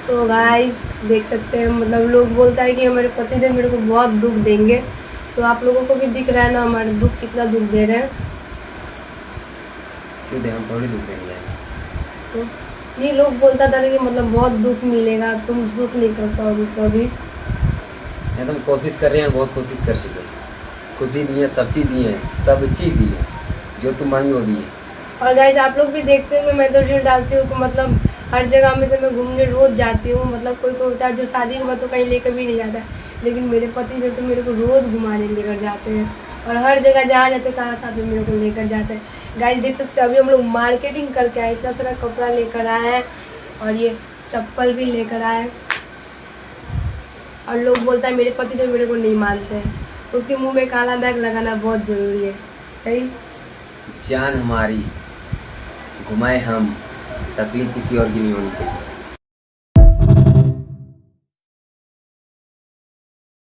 तो गाइस देख सकते हैं, मतलब लोग बोलता है कि हमारे पतिदेव मेरे को बहुत दुख देंगे। तो आप लोगों को भी दिख रहा है ना हमारे दुख कितना दुख दे रहे हैं। क्यों दे, हम थोड़ी दुख देंगे। तो ये लोग बोलता था कि मतलब बहुत दुख मिलेगा, तुम सुख नहीं कर पाओगे कभी। या तुम कोशिश कर रहे हैं, बहुत कोशिश कर चुके हैं। खुशी दी है, सब चीज़ दी है, सब चीज़ दी है, जो तुम मांगी वो दी है। और गाइस आप लोग भी देखते होंगे, मैं तो रील डालती हूँ, तो मतलब हर जगह में से मैं घूमने रोज जाती हूँ। मतलब कोई कोई होता है जो शादी के बाद तो कहीं लेकर भी नहीं जाता है, लेकिन मेरे पति जो तो मेरे को रोज घुमाने लेकर जाते हैं। और हर जगह जहाँ जाते कहाँ साथ में मेरे को लेकर जाते हैं। गाइस देख सकते हैं, अभी हम लोग मार्केटिंग करके आए, इतना सारा कपड़ा लेकर आए हैं और ये चप्पल भी लेकर आए। और लोग बोलता है मेरे पति तो मेरे को नहीं मानते हैं, उसके मुंह में काला दाग लगाना बहुत जरूरी है। सही। जान हमारी घुमाए हम, तकलीफ किसी और की नहीं होनी चाहिए।